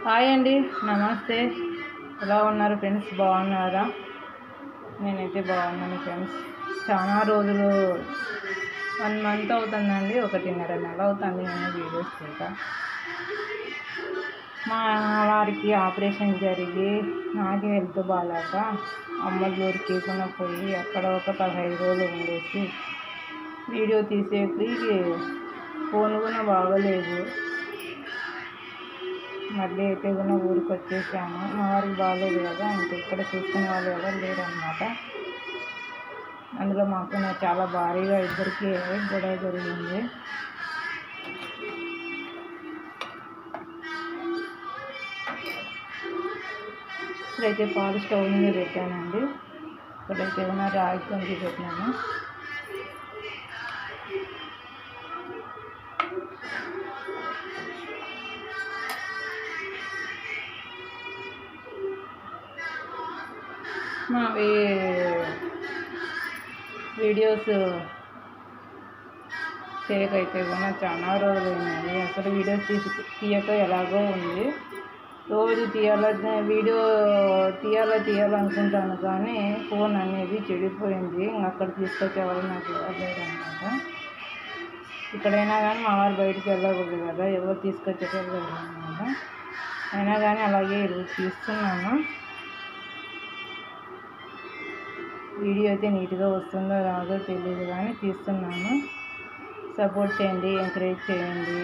Hi అండి, నమస్తే. ఎలా ఉన్నారు ఫ్రెండ్స్? బాగున్నారా? నేనైతే బాగున్నాను ఫ్రెండ్స్. చాలా రోజులు 1 మంత్ అవుతుందండి, 1.5 నెల అవుతుంది నేను వీడియోస్ చేయక. మా వారికి ఆపరేషన్ జరిగి నాకు హెల్త్ బాగాలేక అమ్మలూరికి పోయి అక్కడ ఒక 15 రోజులు ఉండేసి వీడియో తీసేసి ఫోన్ కూడా బాగోలేదు. మళ్ళీ అయితే కూడా ఊరికి వచ్చేసాము. మా వారికి బాగలేదు కదా, ఇంకా ఇక్కడ చూసుకునే వాళ్ళు ఎవరు లేరు అన్నమాట. అందులో మాకు చాలా భారీగా ఇద్దరికి గొడవ జరిగింది. ఇప్పుడైతే పాలు స్టవ్ మీద పెట్టానండి. ఇప్పుడైతే కూడా రాగి కొంచెం పెట్టినాను. మా వీడియోస్ చేయకైతే కూడా చాలా రోజులు అయినాయి. అసలు వీడియోస్ తీయక ఎలాగో ఉంది. రోజు వీడియో తీయాలనుకుంటాను కానీ ఫోన్ అనేది చెడిపోయింది. అక్కడ తీసుకొచ్చేవాళ్ళు నాకు ఎవరు అనమాట. ఇక్కడైనా కానీ మా వారు బయటికి వెళ్ళకూడదు కదా, ఎవరు తీసుకొచ్చేవాళ్ళు అనమాట. అయినా కానీ అలాగే తీస్తున్నాను. వీడియో అయితే నీట్గా వస్తుందో రాదో తెలియదు కానీ తీస్తున్నాను. సపోర్ట్ చేయండి, ఎంకరేజ్ చేయండి.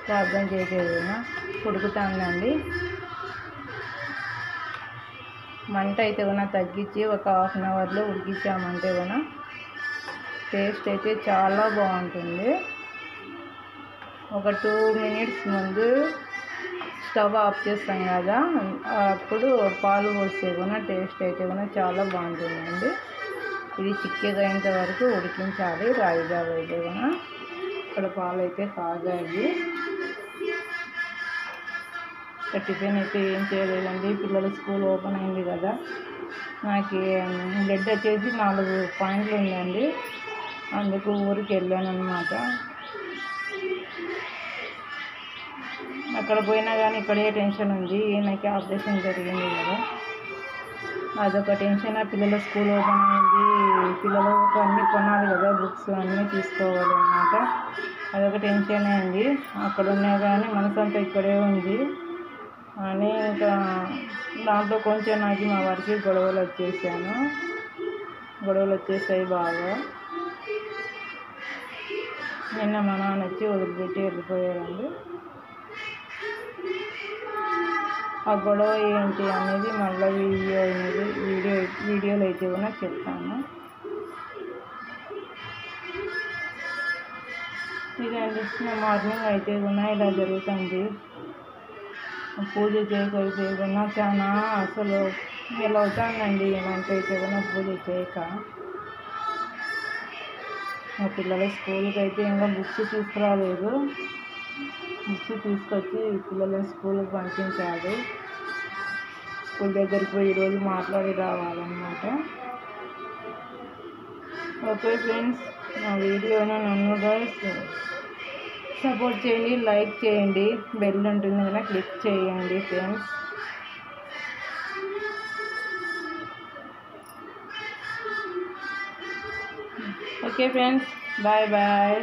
ప్రార్థన చేసేది ఉడుకుతుందండి. మంట అయితే కూడా తగ్గించి ఒక 1/2 అవర్లో ఉడికించామంటే కూడా టేస్ట్ అయితే చాలా బాగుంటుంది. ఒక 2 మినిట్స్ ముందు స్టవ్ ఆఫ్ చేస్తాం కదా, అప్పుడు పాలు పోస్తే కూడా టేస్ట్ అయితే కూడా చాలా బాగుంటుందండి. ఇది చిక్కగా అయ్యేంత వరకు ఉడికించాలి. రాగి జావ అయితే కూడా ఇక్కడ పాలు అయితే కాగాయి. ఇక్కడ టిఫిన్ అయితే ఏం చేయలేదండి. పిల్లల స్కూల్ ఓపెన్ అయింది కదా, నాకు బ్లడ్ వచ్చేసి 4 పాయింట్లు ఉందండి. అందుకు ఊరికి వెళ్ళాను అనమాట. అక్కడ పోయినా కానీ ఇక్కడే టెన్షన్ ఉంది. నాకు ఆపరేషన్ జరిగింది కదా, అదొక టెన్షన్. పిల్లల స్కూల్ ఓపెన్ అయింది, పిల్లలకు అన్నీ కొనాలి కదా, బుక్స్ అన్నీ తీసుకోవాలి అన్నమాట. అదొక టెన్షన్ అయింది. అక్కడ ఉన్నా కానీ మనసంతా ఇక్కడే ఉంది అని ఇంకా దాంట్లో కొంచెం నాకు మా వారికి గొడవలు వచ్చేసాయి బాగా. నిన్న మా నాన్న వచ్చి వదిలిపెట్టి వెళ్ళిపోయారండి. ఆ గొడవ ఏంటి అనేది మళ్ళీ వీడియోలో అయితే కూడా చెప్తాను. ఇదండి నా మార్నింగ్ అయితే కూడా ఇలా జరుగుతుంది. పూజ చేయకైతే కూడా చాలా అసలు ఇలా అవుతుందండి. ఇలాంటి అయితే కూడా పూజ చేయక మా పిల్లల స్కూల్కి అయితే ఇంకా బుక్స్ తీసుకురాలేదు. బుక్స్ తీసుకొచ్చి పిల్లల స్కూల్కి పంపించాలి. స్కూల్ దగ్గరికి పోయి ఈరోజు మాట్లాడి రావాలన్నమాట. ఓకే ఫ్రెండ్స్, నా వీడియోను నన్ను సపోర్ట్ చేయండి, లైక్ చేయండి, బెల్ ఉంటుంది కదా క్లిక్ చేయండి friends. Okay friends, bye bye.